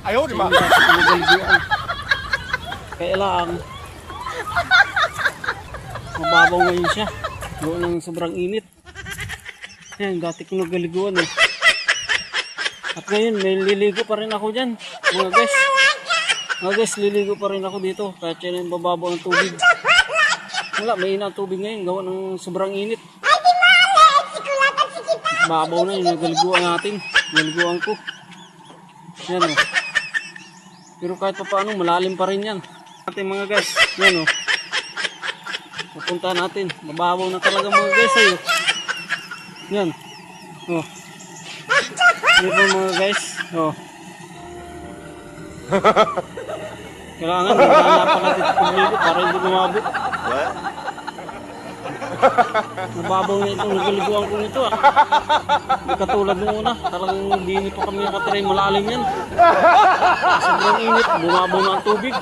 Ayaw, di ba? Kaya lang, mababaw ngayon siya. Doon ng sobrang init. Yan, dati ko nagaliguan eh. At ngayon, may liligo pa rin ako dyan, mga guys. Mga guys, liligo pa rin ako dito. Kahit yan yung bababaw ng tubig. Wala, may ina tubig ngayon. Gawa ng sobrang init. Babaw na yung nagaliguan natin. Nagaliguan ko. Yan o. Pero kahit pa paano, malalim pa rin yan. Ating mga guys, yan o. Pupunta natin. Mababaw na talaga mga guys ayo. Yan. O. Yan po mga guys. O. Kailangan, maghanap natin sa pagligo para hindi lumabot. Mababaw na itong nagaliguan ko nito ah. Hindi katulad nung una. Talagang hindi pa kami nakatiray malalim yan. Sobrang init, bumabaw na ang tubig.